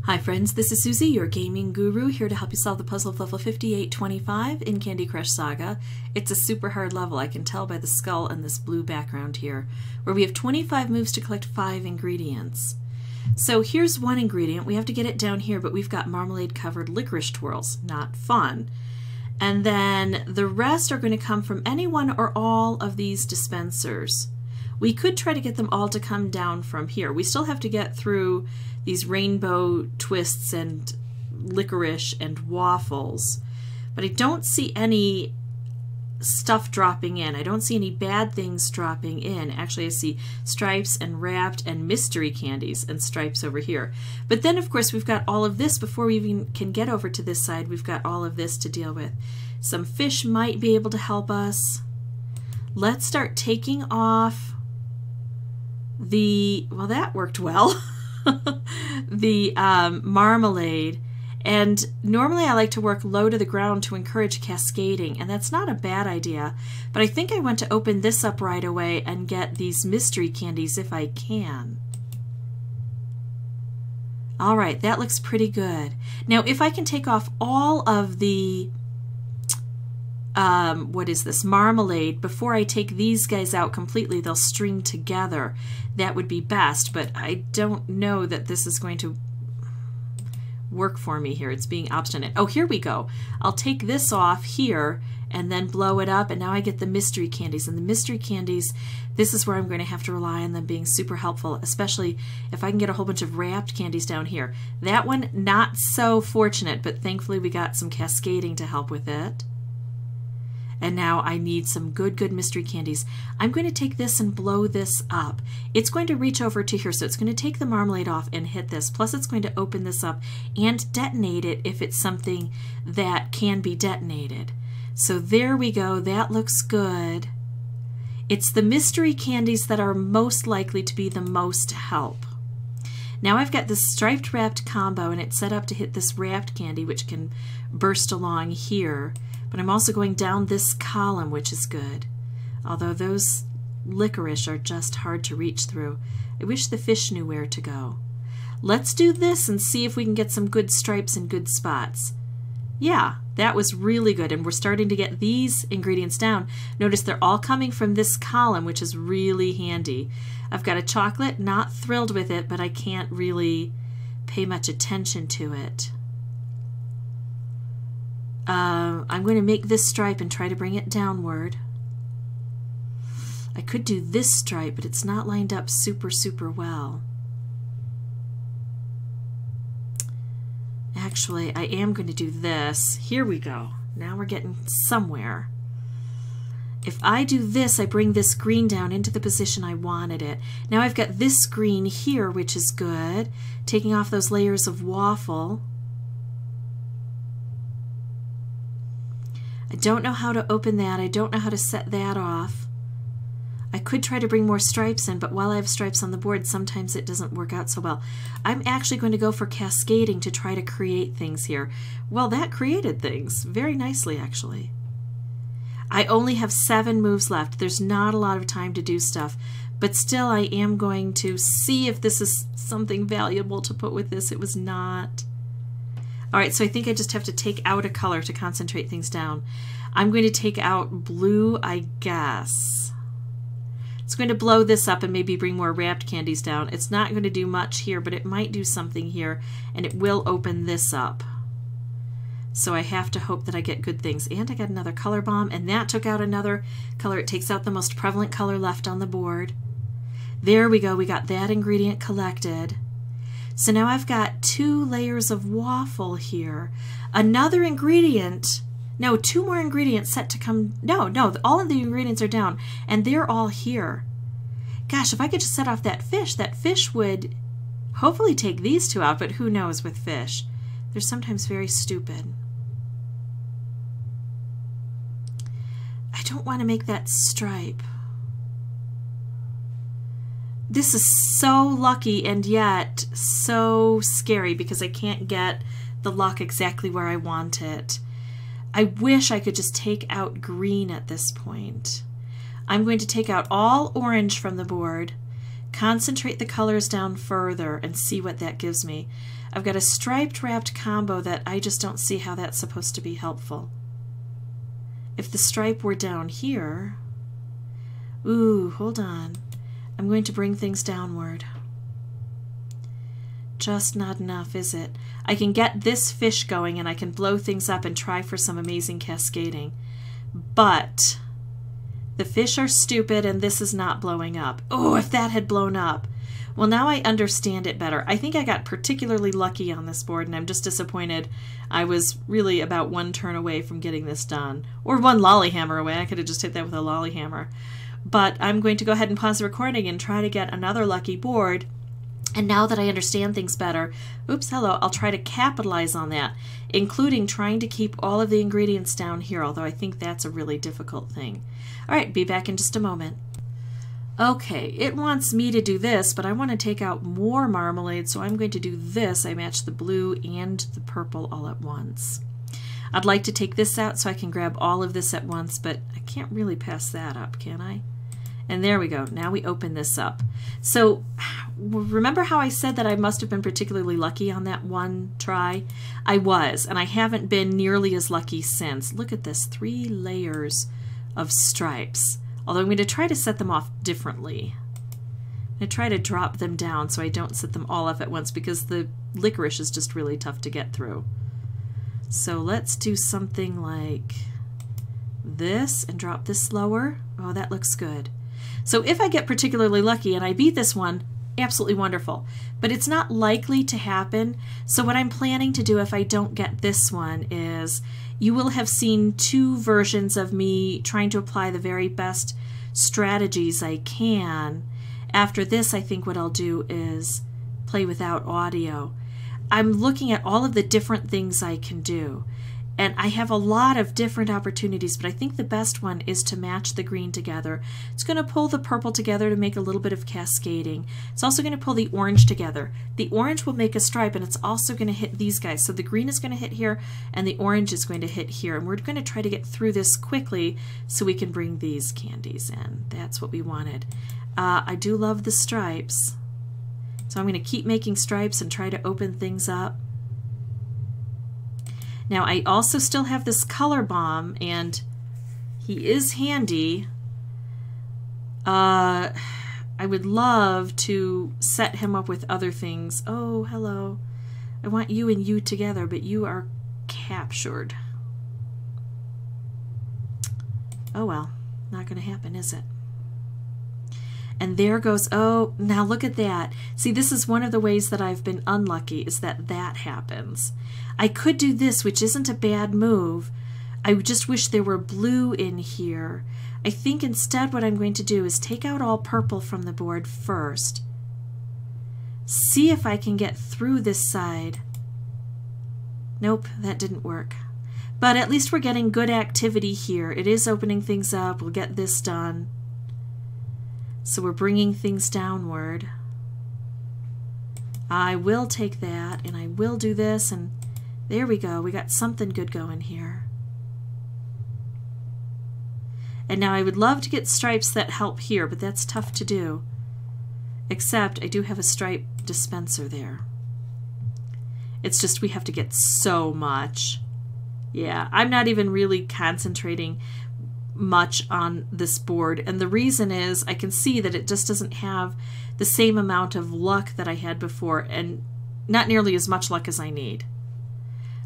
Hi friends, this is Susie, your gaming guru, here to help you solve the puzzle of level 5825 in Candy Crush Saga. It's a super hard level, I can tell by the skull and this blue background here, where we have 25 moves to collect 5 ingredients. So here's one ingredient, we have to get it down here, but we've got marmalade covered licorice twirls, not fun. And then the rest are going to come from any one or all of these dispensers. We could try to get them all to come down from here. We still have to get through these rainbow twists and licorice and waffles, but I don't see any stuff dropping in. I don't see any bad things dropping in. Actually, I see stripes and wrapped and mystery candies and stripes over here. But then, of course, we've got all of this before we even can get over to this side. We've got all of this to deal with. Some fish might be able to help us. Let's start taking off the, well, that worked well, the marmalade. And normally I like to work low to the ground to encourage cascading, and that's not a bad idea, but I think I want to open this up right away and get these mystery candies if I can. All right, that looks pretty good. Now if I can take off all of the what is this, marmalade, before I take these guys out completely, they'll string together. That would be best, but I don't know that this is going to work for me here. It's being obstinate. Oh, here we go. I'll take this off here and then blow it up, and now I get the mystery candies. And the mystery candies, this is where I'm going to have to rely on them being super helpful, especially if I can get a whole bunch of wrapped candies down here. That one, not so fortunate, but thankfully we got some cascading to help with it. And now I need some good mystery candies. I'm going to take this and blow this up. It's going to reach over to here, so it's going to take the marmalade off and hit this. Plus it's going to open this up and detonate it if it's something that can be detonated. So there we go. That looks good. It's the mystery candies that are most likely to be the most help. Now I've got this striped wrapped combo, and it's set up to hit this wrapped candy, which can burst along here. But I'm also going down this column, which is good. Although those licorice are just hard to reach through. I wish the fish knew where to go. Let's do this and see if we can get some good stripes and good spots. Yeah, that was really good, and we're starting to get these ingredients down. Notice they're all coming from this column, which is really handy. I've got a chocolate, not thrilled with it, but I can't really pay much attention to it. I'm going to make this stripe and try to bring it downward. I could do this stripe, but it's not lined up super well. Actually, I am going to do this. Here we go. Now we're getting somewhere. If I do this, I bring this green down into the position I wanted it. Now I've got this green here, which is good. Taking off those layers of waffle. I don't know how to open that. I don't know how to set that off. I could try to bring more stripes in, but while I have stripes on the board, sometimes it doesn't work out so well. I'm actually going to go for cascading to try to create things here. Well, that created things very nicely, actually. I only have 7 moves left. There's not a lot of time to do stuff, but still I am going to see if this is something valuable to put with this. It was not. All right, so I think I just have to take out a color to concentrate things down. I'm going to take out blue, I guess. It's going to blow this up and maybe bring more wrapped candies down. It's not going to do much here, but it might do something here, and it will open this up. So I have to hope that I get good things. And I got another color bomb, and that took out another color. It takes out the most prevalent color left on the board. There we go. We got that ingredient collected. So now I've got 2 layers of waffle here. Another ingredient, no, 2 more ingredients set to come. No, all of the ingredients are down, and they're all here. Gosh, if I could just set off that fish would hopefully take these 2 out, but who knows with fish. They're sometimes very stupid. I don't want to make that stripe. This is so lucky and yet so scary because I can't get the luck exactly where I want it. I wish I could just take out green at this point. I'm going to take out all orange from the board, concentrate the colors down further, and see what that gives me. I've got a striped wrapped combo that I just don't see how that's supposed to be helpful. If the stripe were down here, ooh, hold on. I'm going to bring things downward. Just not enough, is it? I can get this fish going and I can blow things up and try for some amazing cascading. But the fish are stupid and this is not blowing up. Oh, if that had blown up. Well, now I understand it better. I think I got particularly lucky on this board, and I'm just disappointed. I was really about one turn away from getting this done. Or one lollyhammer away. I could have just hit that with a lollyhammer. But I'm going to go ahead and pause the recording and try to get another lucky board. And now that I understand things better, oops, hello, I'll try to capitalize on that, including trying to keep all of the ingredients down here, although I think that's a really difficult thing. All right, be back in just a moment. Okay, it wants me to do this, but I want to take out more marmalade, so I'm going to do this. I match the blue and the purple all at once. I'd like to take this out so I can grab all of this at once, but I can't really pass that up, can I? And there we go. Now we open this up. So remember how I said that I must have been particularly lucky on that one try? I was, and I haven't been nearly as lucky since. Look at this, 3 layers of stripes. Although I'm going to try to set them off differently. I'm going to try to drop them down so I don't set them all off at once because the licorice is just really tough to get through. So let's do something like this and drop this lower. Oh, that looks good. So if I get particularly lucky and I beat this one, absolutely wonderful. But it's not likely to happen. So what I'm planning to do if I don't get this one is you will have seen 2 versions of me trying to apply the very best strategies I can. After this, I think what I'll do is play without audio. I'm looking at all of the different things I can do. And I have a lot of different opportunities, but I think the best one is to match the green together. It's going to pull the purple together to make a little bit of cascading. It's also going to pull the orange together. The orange will make a stripe, and it's also going to hit these guys. So the green is going to hit here, and the orange is going to hit here. And we're going to try to get through this quickly so we can bring these candies in. That's what we wanted. I do love the stripes. So I'm going to keep making stripes and try to open things up. Now I also still have this color bomb, and he is handy. I would love to set him up with other things. Oh, hello. I want you and you together, but you are captured. Oh well, not going to happen, is it? And there goes, oh, now look at that. See, this is one of the ways that I've been unlucky, is that that happens. I could do this, which isn't a bad move. I just wish there were blue in here. I think instead what I'm going to do is take out all purple from the board first. See if I can get through this side. Nope, that didn't work. But at least we're getting good activity here. It is opening things up. We'll get this done. So we're bringing things downward. I will take that, and I will do this, and there we go. We got something good going here. And now I would love to get stripes that help here, but that's tough to do. Except I do have a stripe dispenser there. It's just we have to get so much. Yeah, I'm not even really concentrating much on this board, and the reason is I can see that it just doesn't have the same amount of luck that I had before, and not nearly as much luck as I need.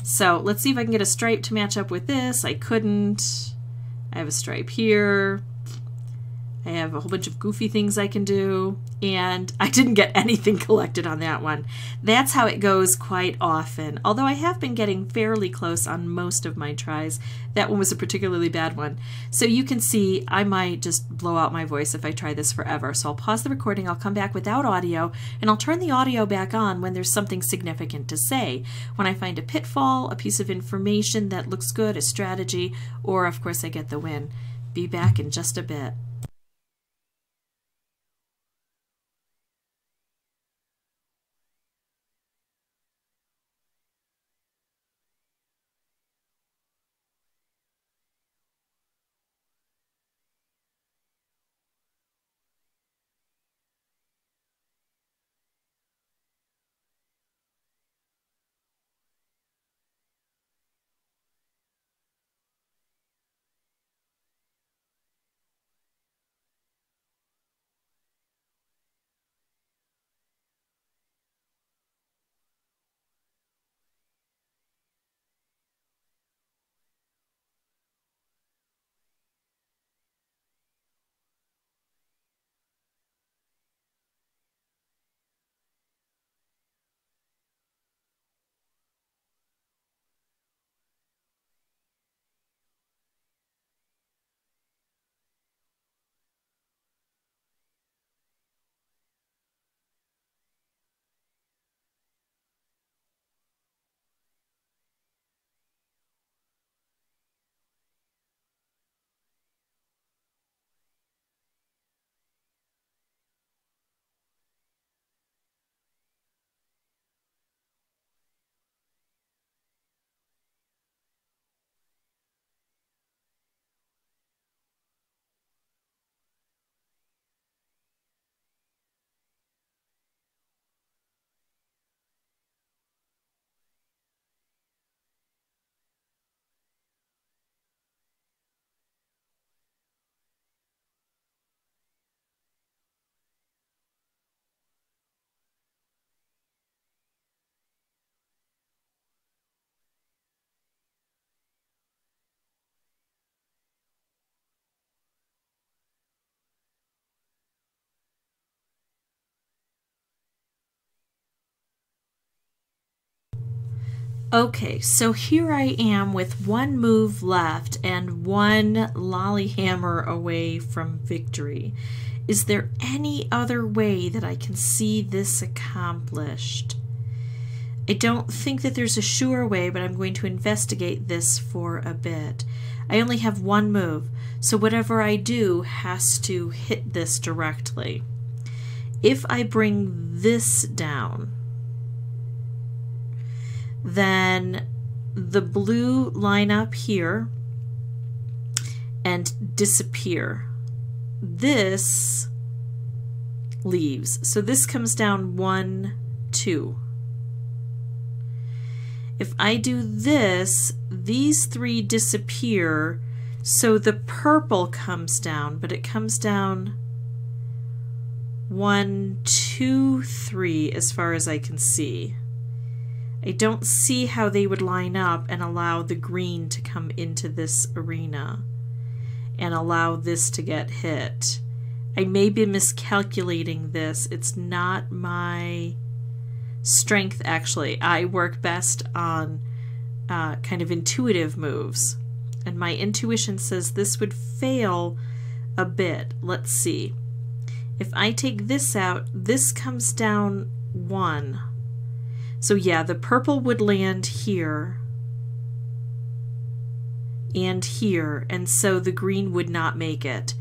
So let's see if I can get a stripe to match up with this. I couldn't. I have a stripe here. I have a whole bunch of goofy things I can do, and I didn't get anything collected on that one. That's how it goes quite often, although I have been getting fairly close on most of my tries. That one was a particularly bad one. So you can see I might just blow out my voice if I try this forever. So I'll pause the recording, I'll come back without audio, and I'll turn the audio back on when there's something significant to say. When I find a pitfall, a piece of information that looks good, a strategy, or of course I get the win. Be back in just a bit. Okay, so here I am with one move left and one lollyhammer away from victory. Is there any other way that I can see this accomplished? I don't think that there's a sure way, but I'm going to investigate this for a bit. I only have one move, so whatever I do has to hit this directly. If I bring this down, then the blue line up here and disappear. This leaves. So this comes down 1, 2. If I do this, these 3 disappear, so the purple comes down, but it comes down 1, 2, 3 as far as I can see. I don't see how they would line up and allow the green to come into this arena and allow this to get hit. I may be miscalculating this. It's not my strength, actually. I work best on kind of intuitive moves, and my intuition says this would fail a bit. Let's see. If I take this out, this comes down 1. So yeah, the purple would land here and here, and so the green would not make it.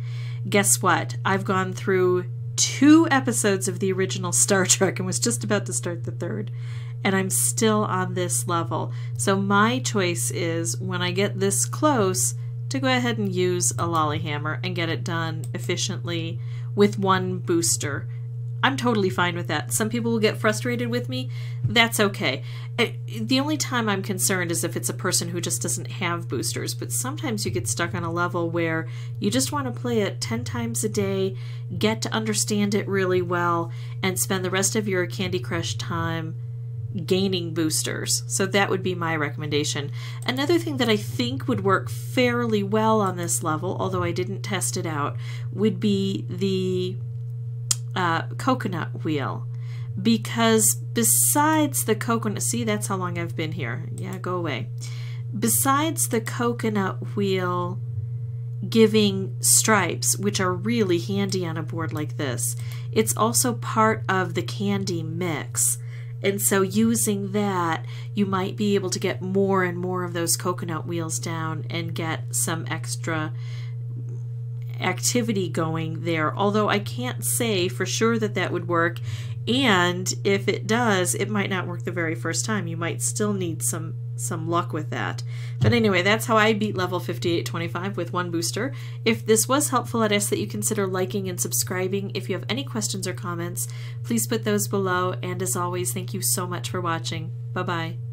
Guess what? I've gone through 2 episodes of the original Star Trek and was just about to start the 3rd, and I'm still on this level. So my choice is, when I get this close, to go ahead and use a lollyhammer and get it done efficiently with 1 booster. I'm totally fine with that. Some people will get frustrated with me. That's okay. The only time I'm concerned is if it's a person who just doesn't have boosters, but sometimes you get stuck on a level where you just want to play it 10 times a day, get to understand it really well, and spend the rest of your Candy Crush time gaining boosters. So that would be my recommendation. Another thing that I think would work fairly well on this level, although I didn't test it out, would be the coconut wheel, because besides the coconut, see, that's how long I've been here. Yeah, go away. Besides the coconut wheel giving stripes, which are really handy on a board like this, it's also part of the candy mix. And so using that, you might be able to get more and more of those coconut wheels down and get some extra activity going there, although I can't say for sure that that would work, and if it does, it might not work the very first time. You might still need some luck with that. But anyway, that's how I beat level 5825 with 1 booster. If this was helpful, I'd ask that you consider liking and subscribing. If you have any questions or comments, please put those below, and as always, thank you so much for watching. Bye-bye.